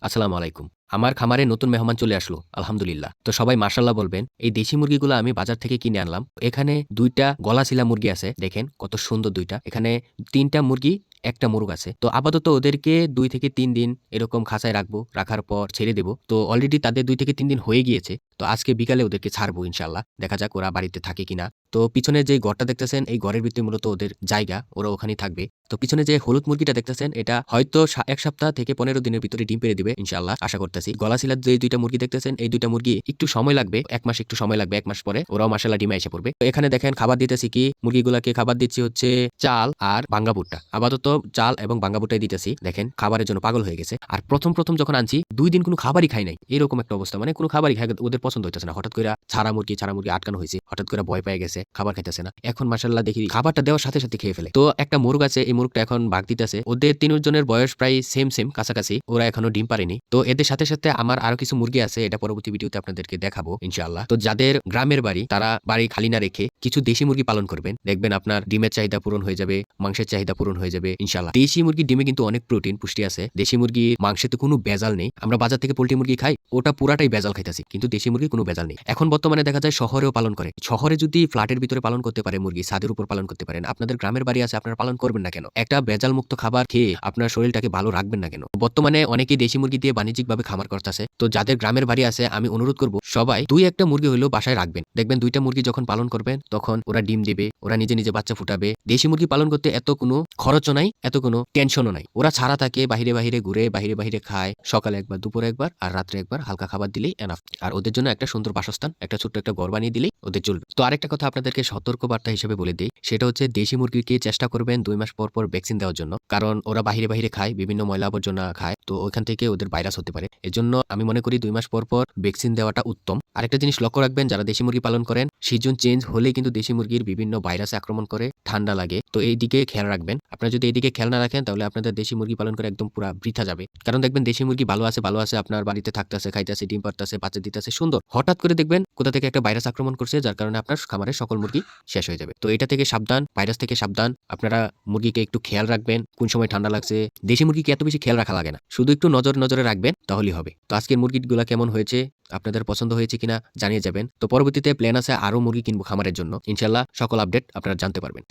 আসসালামু আলাইকুম। আমার খামারে নতুন মেহমান চলে আসলো। আলহামদুলিল্লাহ। তো সবাই মাশাআল্লাহ বলবেন। এই দেশি মুরগিগুলো আমি বাজার থেকে কিনে আনলাম। এখানে ২ টা গলাশিলা মুরগি আছে। দেখেন কত সুন্দর ২ টা। এখানে ৩ টা মুরগি, ১ টা মোরগ আছে। তো আপাতত ওদেরকে ২ থেকে ৩ দিন এরকম খাঁচায় রাখবো। রাখার পর ছেড়ে দেব। তো অলরেডি তাদের ২ থেকে ৩ দিন হয়ে গিয়েছে। তো আজকে বিকালে ওদেরকে ছাড়বো ইনশাআল্লাহ। দেখা যাক ওরা বাড়িতে থাকে কিনা। তো পিছনে যে ঘরটা দেখতেছেন এই ঘরের ভিতরে মূলত ওদের জায়গা। ওরা ওখানেই থাকবে। তো পিছনে যে হলুদ মুরগিটা দেখতেছেন এটা হয়তো ১ সপ্তাহ থেকে ১৫ দিনের ভিতরে ডিম পেড়ে দিবে ইনশাআল্লাহ আশা করতেছি। গলাশিলার যে ২ টা মুরগি দেখতেছেন এই ২ টা মুরগি একটু সময় লাগবে। ১ মাস একটু সময় লাগবে। ১ মাস পরে ওরাও মাশাআল্লাহ ডিমে এসে পড়বে। তো এখানে দেখেন খাবার দিতেছি কি মুরগিগুলাকে খাবার দিচ্ছি হচ্ছে চাল আর ভাঙ্গা ভুট্টা। আপাতত চাল এবং ভাঙ্গা ভুট্টাই দিতেছি। দেখেন খাবারের জন্য পাগল হয়ে গেছে। আর ১ম যখন আনছি ২ দিন কোনো খাবারই খাই নাই। এরকম একটা অবস্থা। মানে কোনো খাবারই খায় ওদের পছন্দ হইতেছে না। হঠাৎ কইরা ছাড়া মুরগি আটকানো হইছে। হঠাৎ করে ভয় পেয়ে গেছে। খাবার খাইতেছে না। এখন মাশাআল্লাহ দেখি খাবারটা দেওয়ার সাথে খেয়ে ফেলে। তো একটা মোরগ আছে এই মোরগটা এখন ভাগ দিতেছে। ওদের ৩ জনের বয়স প্রায় সেম কাছাকাছি। ওরা এখনো ডিম পারেনি। তো এদের সাথে আমার আরো কিছু মুরগি আছে। এটা পরবর্তী ভিডিওতে আপনাদেরকে দেখাবো ইনশাআল্লাহ। তো যাদের গ্রামের বাড়ি তারা বাড়ি খালি না রেখে কিছু দেশি মুরগি পালন করবেন। দেখবেন আপনার ডিমের চাহিদা পূরণ হয়ে যাবে, মাংসের চাহিদা পূরণ হয়ে যাবে ইনশাআল্লাহ। দেশি মুরগির ডিমে কিন্তু অনেক প্রোটিন পুষ্টি আছে। দেশি মুরগির মাংসে তো কোনো ভেজাল নেই। আমরা বাজার থেকে পোল্ট্রি মুরগি খাই, ওটা পুরাটাই ভেজাল খাইতেছি। কিন্তু দেশি মুরগির কোনো ভেজাল নেই। এখন বর্তমানে দেখা যায় শহরেও পালন করে। শহরে যদি ফ্ল্যাটের ভিতরে পালন করতে পারে মুরগি, ছাদের উপর পালন করতে পারেন। আপনাদের গ্রামের বাড়ি আছে আপনারা পালন করবেন না কেন? একটা ভেজাল মুক্ত খাবার খেয়ে আপনার শরীরটাকে ভালো রাখবেন না কেন? বর্তমানে অনেকেই দেশি মুরগি দিয়ে বাণিজ্যিকভাবে খামার করতেছে। তো যাদের গ্রামের বাড়ি আছে আমি অনুরোধ করব সবাই ২-১ টা মুরগি হইলেও বাসায় রাখবেন। দেখবেন ২ টা মুরগি যখন পালন করবেন তখন ওরা ডিম দিবে, ওরা নিজে বাচ্চা ফুটাবে। দেশি মুরগি পালন করতে এত কোনো খরচও নাই, এত কোনো টেনশনও নাই। ওরা ছাড়া থাকে বাহিরে ঘুরে, বাহিরে খায়। সকালে একবার, দুপুরে একবার আর রাত্রে একবার হালকা খাবার দিলেই এনাফ। আর ওদের জন্য একটা সুন্দর বাসস্থান, একটা ছোট্ট একটা ঘর বানিয়ে দিলেই ওদের চলবে। তো আরেকটা কথা আপনাদেরকে সতর্কবার্তা হিসেবে বলে দেই। সেটা হচ্ছে দেশি মুরগিকে চেষ্টা করবেন ২ মাস পর ভ্যাকসিন দেওয়ার জন্য। কারণ ওরা বাহিরে খায়, বিভিন্ন ময়লা আবর্জনা খায়। তো ওইখান থেকে ওদের ভাইরাস হতে পারে। এজন্য আমি মনে করি ২ মাস পর ভ্যাকসিন দেওয়াটা উত্তম। আরেকটা জিনিস লক্ষ্য রাখবেন যারা দেশি মুরগি পালন করেন, সিজন চেঞ্জ হলেই কিন্তু দেশি মুরগির বিভিন্ন ভাইরাসে আক্রমণ করে, ঠান্ডা লাগে। তো এই দিকে খেয়াল রাখবেন। আপনারা যদি এইদিকে খেয়াল না রাখেন তাহলে আপনাদের দেশি মুরগি পালন করে একদম পুরা বৃথা যাবে। কারণ দেখবেন দেশি মুরগি ভালো আছে আপনার বাড়িতে থাকতেছে, খাইতেছে, ডিম পারতেছে, বাচ্চা দিতেছে সুন্দর। হঠাৎ করে দেখবেন কোথা থেকে একটা ভাইরাস আক্রমণ করছে যার কারণে আপনার খামারের সকল মুরগি শেষ হয়ে যাবে। তো এটা থেকে সাবধান, ভাইরাস থেকে সাবধান। আপনারা মুরগিকে একটু খেয়াল রাখবেন কোন সময় ঠান্ডা লাগছে। দেশি মুরগিকে এত বেশি খেয়াল রাখা লাগে না। শুধু একটু নজরে রাখবেন তাহলেই হবে। তো আজকের মুরগিগুলা কেমন হয়েছে, আপনাদের পছন্দ হয়েছে কিনা জানিয়ে যাবেন। তো পরবর্তীতে প্ল্যান আছে আরো মুরগি কিনবো খামারের জন্য। ইনশাআল্লাহ সকল আপডেট আপনারা জানতে পারবেন।